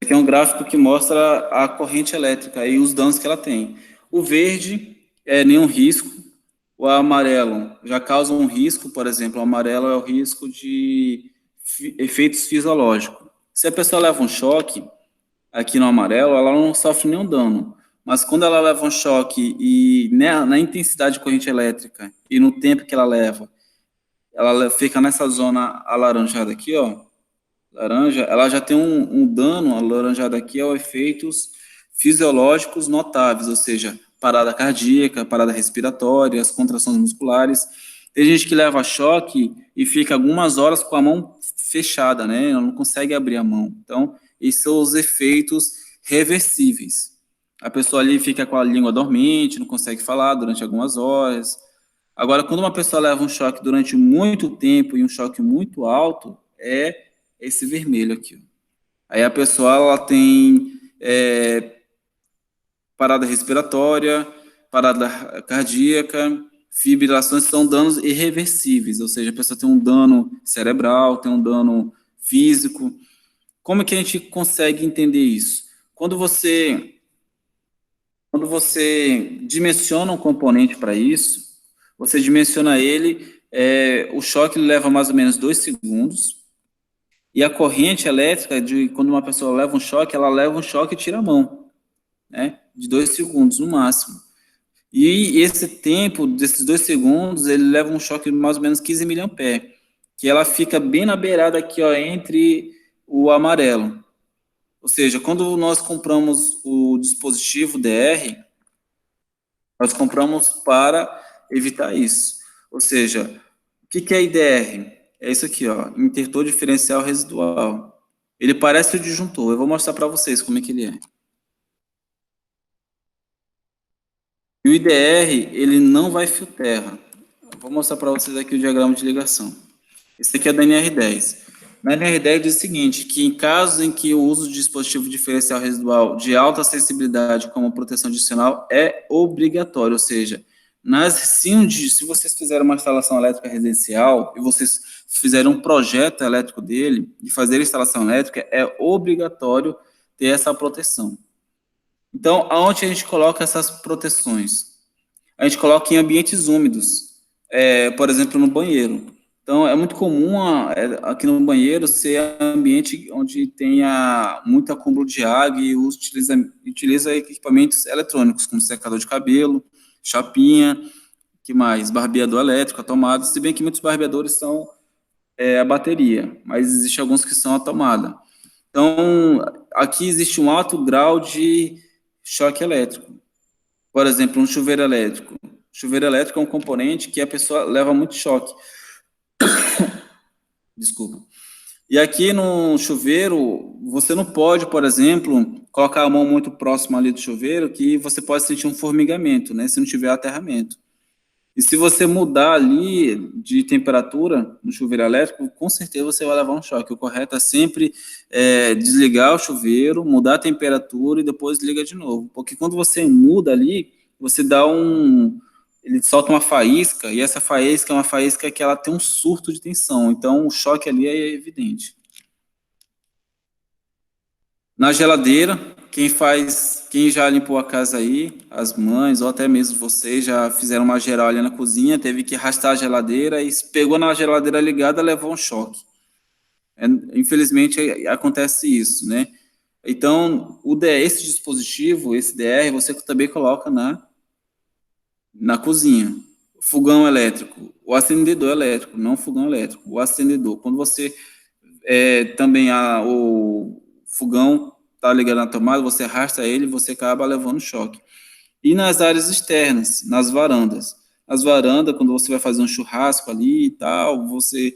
Esse aqui é um gráfico que mostra a corrente elétrica e os danos que ela tem. O verde é nenhum risco. O amarelo já causa um risco, por exemplo, o amarelo é o risco de efeitos fisiológicos. Se a pessoa leva um choque, aqui no amarelo, ela não sofre nenhum dano. Mas quando ela leva um choque e na intensidade de corrente elétrica e no tempo que ela fica nessa zona alaranjada aqui, ó, laranja, ela já tem um dano alaranjado aqui, ó, efeitos fisiológicos notáveis, ou seja, parada cardíaca, parada respiratória, as contrações musculares. Tem gente que leva choque e fica algumas horas com a mão fechada, né? Ela não consegue abrir a mão. Então, esses são os efeitos reversíveis. A pessoa ali fica com a língua dormente, não consegue falar durante algumas horas. Agora, quando uma pessoa leva um choque durante muito tempo e um choque muito alto, é esse vermelho aqui. Aí a pessoa ela tem parada respiratória, parada cardíaca, fibrilações são danos irreversíveis, ou seja, a pessoa tem um dano cerebral, tem um dano físico. Como é que a gente consegue entender isso? Quando você dimensiona um componente para isso, você dimensiona ele, o choque leva mais ou menos 2 segundos, e a corrente elétrica, quando uma pessoa leva um choque, ela leva um choque e tira a mão, né? De 2 segundos no máximo. E esse tempo, desses 2 segundos, ele leva um choque de mais ou menos 15 miliamperes, que ela fica bem na beirada aqui, ó, entre o amarelo. Ou seja, quando nós compramos o dispositivo DR, nós compramos para evitar isso. Ou seja, o que é IDR? É isso aqui, ó, intertor diferencial residual. Ele parece o disjuntor. Eu vou mostrar para vocês como é que ele é. E o IDR, ele não vai fio terra. Vou mostrar para vocês aqui o diagrama de ligação. Esse aqui é da NR10. Na NR10 diz o seguinte, que em casos em que o uso de dispositivo diferencial residual de alta sensibilidade como proteção adicional é obrigatório, ou seja, se vocês fizerem uma instalação elétrica residencial e vocês fizerem um projeto elétrico dele e fazer a instalação elétrica, é obrigatório ter essa proteção. Então, aonde a gente coloca essas proteções? A gente coloca em ambientes úmidos, por exemplo, no banheiro. Então, é muito comum aqui no banheiro ser ambiente onde tenha muito acúmulo de água e utiliza equipamentos eletrônicos, como secador de cabelo, chapinha, que mais? Barbeador elétrico, a tomada, se bem que muitos barbeadores são a bateria, mas existem alguns que são a tomada. Então, aqui existe um alto grau de choque elétrico. Por exemplo, um chuveiro elétrico. Chuveiro elétrico é um componente que a pessoa leva muito choque. Desculpa. E aqui no chuveiro, você não pode, por exemplo, colocar a mão muito próxima ali do chuveiro, que você pode sentir um formigamento, né, se não tiver aterramento. E se você mudar ali de temperatura no chuveiro elétrico, com certeza você vai levar um choque. O correto é sempre desligar o chuveiro, mudar a temperatura e depois liga de novo. Porque quando você muda ali, você ele solta uma faísca, e essa faísca é uma faísca que ela tem um surto de tensão. Então, o choque ali é evidente. Na geladeira, quem já limpou a casa aí, as mães, ou até mesmo vocês, já fizeram uma geral ali na cozinha, teve que arrastar a geladeira e pegou na geladeira ligada, levou um choque. Infelizmente, acontece isso, né? Então, esse dispositivo, esse DR, você também coloca na cozinha. Fogão elétrico, o acendedor elétrico, não fogão elétrico, o acendedor. Quando você também o fogão está ligado na tomada, você arrasta ele e você acaba levando choque. E nas áreas externas, nas varandas. Nas varandas, quando você vai fazer um churrasco ali e tal, você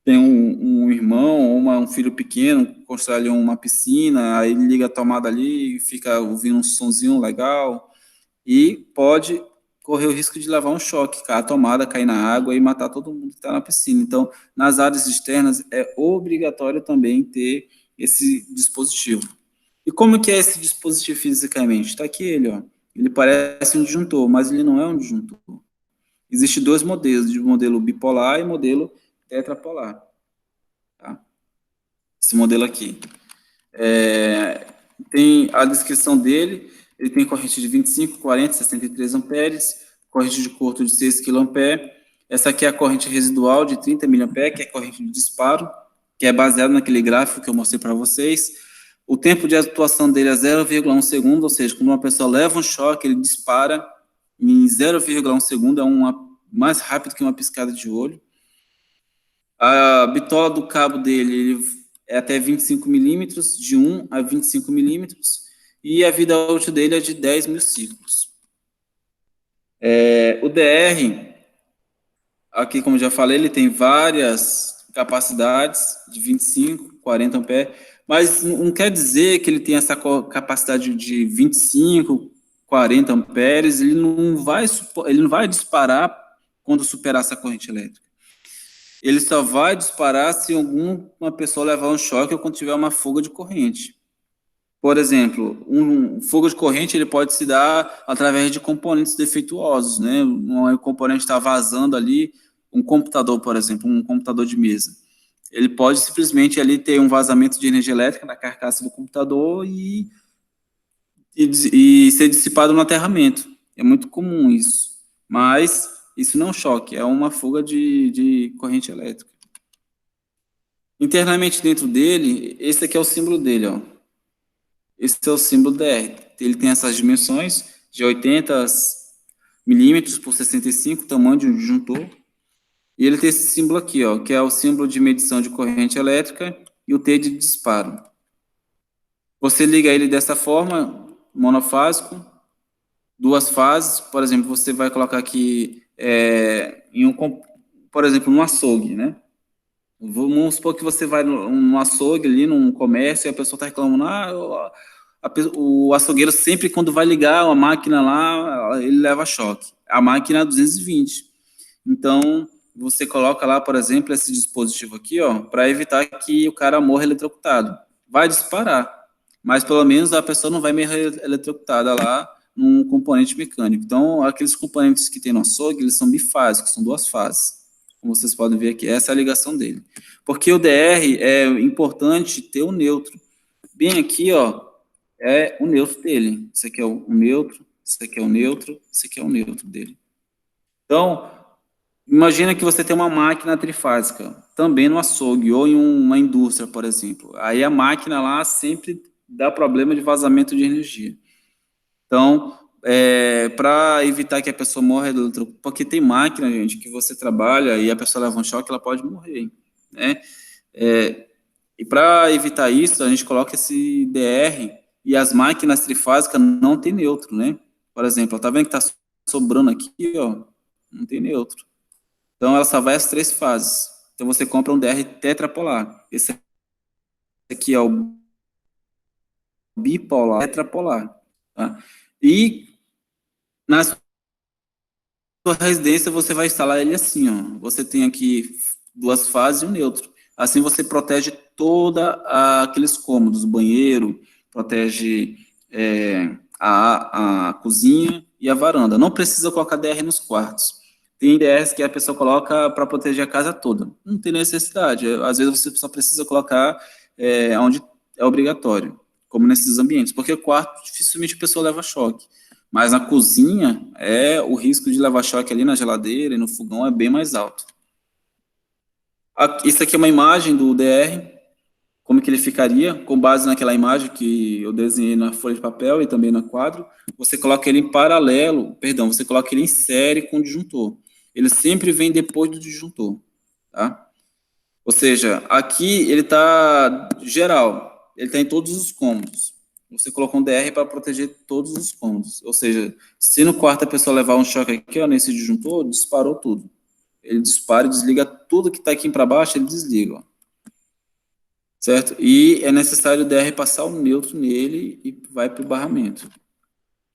tem um irmão ou um filho pequeno, constrói ali uma piscina, aí ele liga a tomada ali e fica ouvindo um sonzinho legal, e pode correr o risco de levar um choque, a tomada cair na água e matar todo mundo que está na piscina. Então, nas áreas externas, é obrigatório também ter esse dispositivo. E como que é esse dispositivo fisicamente? Está aqui ele, ó. Ele parece um disjuntor, mas ele não é um disjuntor. Existem dois modelos, de modelo bipolar e modelo tetrapolar. Tá? Esse modelo aqui. Tem a descrição dele, ele tem corrente de 25, 40, 63 amperes, corrente de curto de 6 kA. Essa aqui é a corrente residual de 30 mA, que é a corrente de disparo, que é baseada naquele gráfico que eu mostrei para vocês. O tempo de atuação dele é 0,1 segundo, ou seja, quando uma pessoa leva um choque, ele dispara em 0,1 segundo, é mais rápido que uma piscada de olho. A bitola do cabo dele ele é até 25 milímetros, de 1 a 25 milímetros, e a vida útil dele é de 10 mil ciclos. O DR, aqui como já falei, ele tem várias capacidades, de 25, 40 amperes, mas não quer dizer que ele tem essa capacidade de 25, 40 amperes, ele não vai disparar quando superar essa corrente elétrica. Ele só vai disparar se alguma pessoa levar um choque ou quando tiver uma fuga de corrente. Por exemplo, um fogo de corrente ele pode se dar através de componentes defeituosos, né? Um componente está vazando ali, um computador, por exemplo, um computador de mesa. Ele pode simplesmente ali ter um vazamento de energia elétrica na carcaça do computador e ser dissipado no aterramento. É muito comum isso. Mas isso não é um choque, é uma fuga de corrente elétrica. Internamente dentro dele, esse aqui é o símbolo dele, ó. Esse é o símbolo DR. Ele tem essas dimensões de 80 milímetros por 65, tamanho de um disjuntor. E ele tem esse símbolo aqui, ó, que é o símbolo de medição de corrente elétrica e o T de disparo. Você liga ele dessa forma, monofásico, duas fases, por exemplo, você vai colocar aqui por exemplo, num açougue, né? Vamos supor que você vai num açougue ali, num comércio, e a pessoa está reclamando, o açougueiro sempre, quando vai ligar a máquina lá, ele leva choque. A máquina é 220. Então, você coloca lá, por exemplo, esse dispositivo aqui, ó, para evitar que o cara morra eletrocutado. Vai disparar, mas pelo menos a pessoa não vai morrer eletrocutada lá num componente mecânico. Então, aqueles componentes que tem no açougue, eles são bifásicos, são duas fases. Como vocês podem ver aqui, essa é a ligação dele. Porque o DR é importante ter o neutro. Bem aqui, ó, é o neutro dele. Esse aqui é o neutro, esse aqui é o neutro, esse aqui é o neutro dele. Então, imagina que você tem uma máquina trifásica, também no açougue, ou em uma indústria, por exemplo. Aí a máquina lá sempre dá problema de vazamento de energia. Então, para evitar que a pessoa morra, porque tem máquina, gente, que você trabalha e a pessoa leva um choque, ela pode morrer, né? E para evitar isso, a gente coloca esse DR e as máquinas trifásicas não tem neutro, né? Por exemplo, tá vendo que tá sobrando aqui, ó, não tem neutro. Então, ela só vai às 3 fases. Então, você compra um DR tetrapolar. Esse aqui é o bipolar, tetrapolar, tá? E na sua residência, você vai instalar ele assim, ó. Você tem aqui 2 fases e um neutro. Assim, você protege toda aqueles cômodos, o banheiro, protege a cozinha e a varanda. Não precisa colocar DR nos quartos. Tem DRs que a pessoa coloca para proteger a casa toda. Não tem necessidade. Às vezes você só precisa colocar onde é obrigatório, como nesses ambientes, porque o quarto dificilmente a pessoa leva choque. Mas na cozinha, o risco de levar choque ali na geladeira e no fogão é bem mais alto. Isso aqui é uma imagem do DR, como que ele ficaria, com base naquela imagem que eu desenhei na folha de papel e também no quadro. Você coloca ele em paralelo, perdão, você coloca ele em série com o disjuntor. Ele sempre vem depois do disjuntor, tá? Ou seja, aqui ele está geral, ele está em todos os cômodos. Você colocou um DR para proteger todos os cômodos. Ou seja, se no quarto a pessoa levar um choque aqui, ó, nesse disjuntor, disparou tudo. ele dispara e desliga tudo que está aqui para baixo, ele desliga, ó. Certo? E é necessário o DR passar o neutro nele e vai para o barramento.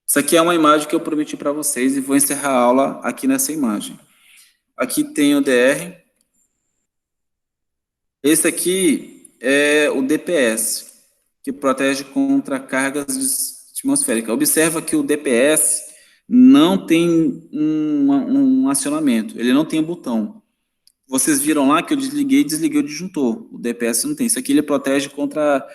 Isso aqui é uma imagem que eu prometi para vocês e vou encerrar a aula aqui nessa imagem. Aqui tem o DR. Esse aqui é o DPS, que protege contra cargas atmosféricas. Observa que o DPS não tem um acionamento, ele não tem botão. Vocês viram lá que eu desliguei e desliguei o disjuntor. O DPS não tem. Isso aqui ele protege contra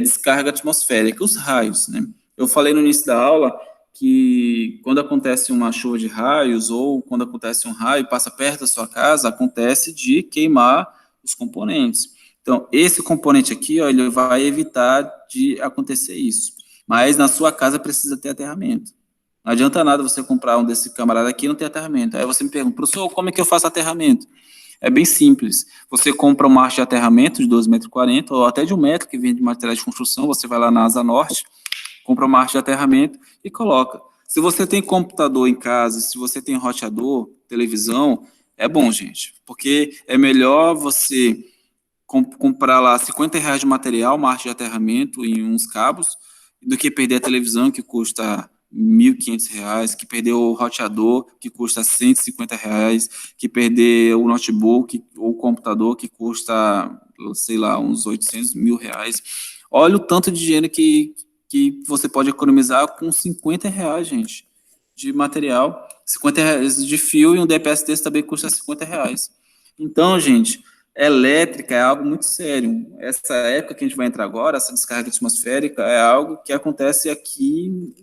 descarga atmosférica, os raios, né? Eu falei no início da aula que quando acontece uma chuva de raios ou quando acontece um raio e passa perto da sua casa, acontece de queimar os componentes. Então, esse componente aqui, ó, ele vai evitar de acontecer isso. Mas na sua casa precisa ter aterramento. Não adianta nada você comprar um desse camarada aqui e não ter aterramento. Aí você me pergunta, professor, como é que eu faço aterramento? É bem simples. Você compra uma haste de aterramento de 2,40 m ou até de 1 metro, que vem de materiais de construção, você vai lá na Asa Norte, compra uma haste de aterramento e coloca. Se você tem computador em casa, se você tem roteador, televisão, é bom, gente, porque é melhor você comprar lá R$ 50 de material, uma haste de aterramento e uns cabos, do que perder a televisão, que custa R$ 1.500, que perder o roteador, que custa R$ 150, que perder o notebook ou o computador, que custa, sei lá, uns R$ 800.000. Olha o tanto de dinheiro que você pode economizar com R$ 50, gente, de material. R$ 50 de fio e um DPS desse também custa R$ 50. Então, gente, elétrica é algo muito sério. Essa época que a gente vai entrar agora, essa descarga atmosférica, é algo que acontece aqui,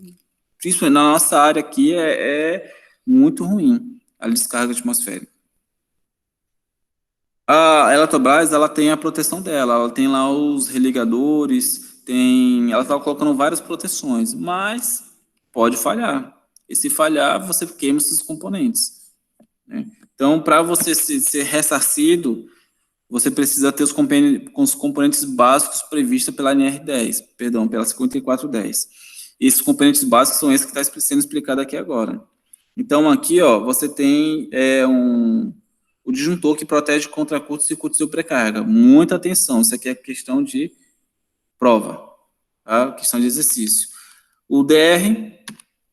principalmente na nossa área aqui, é muito ruim, a descarga atmosférica. A Eletrobras, ela tem a proteção dela, ela tem lá os religadores, ela está colocando várias proteções, mas pode falhar. E se falhar, você queima esses componentes, né? Então, para você ser ressarcido, você precisa ter os componentes básicos previstos pela NR10, perdão, pela 5410. Esses componentes básicos são esses que está sendo explicado aqui agora. Então, aqui, ó, você tem o disjuntor que protege contra curto-circuito e sobrecarga. Muita atenção, isso aqui é questão de prova, tá? Questão de exercício. O DR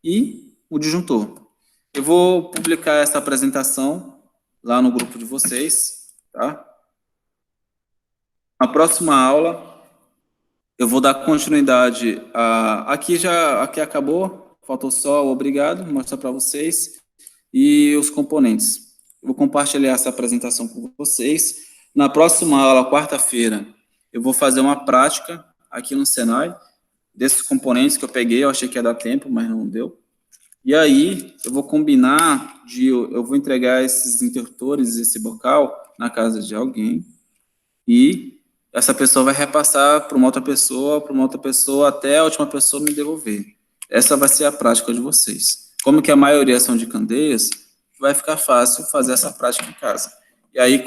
e o disjuntor. Eu vou publicar essa apresentação lá no grupo de vocês, tá? Na próxima aula, eu vou dar continuidade aqui acabou, faltou só o obrigado, mostrar para vocês, e os componentes. Eu vou compartilhar essa apresentação com vocês. Na próxima aula, quarta-feira, eu vou fazer uma prática aqui no Senai, desses componentes que eu peguei, eu achei que ia dar tempo, mas não deu. E aí, eu vou combinar eu vou entregar esses interruptores, esse bocal, na casa de alguém, e essa pessoa vai repassar para uma outra pessoa, até a última pessoa me devolver. Essa vai ser a prática de vocês. Como que a maioria são de Candeias, vai ficar fácil fazer essa prática em casa. E aí,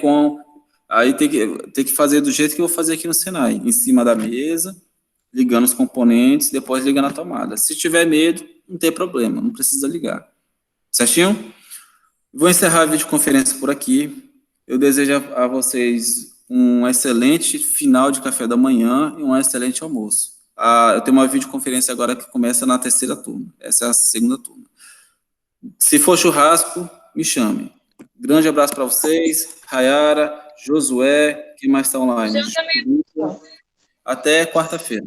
tem que fazer do jeito que eu vou fazer aqui no Senai, em cima da mesa, ligando os componentes, depois ligando a tomada. Se tiver medo, não tem problema, não precisa ligar. Certinho? Vou encerrar a videoconferência por aqui. Eu desejo a vocês um excelente final de café da manhã e um excelente almoço. Eu tenho uma videoconferência agora que começa na terceira turma. Essa é a segunda turma. Se for churrasco, me chame. Grande abraço para vocês. Rayara, Josué, quem mais está online? Até quarta-feira.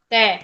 Até.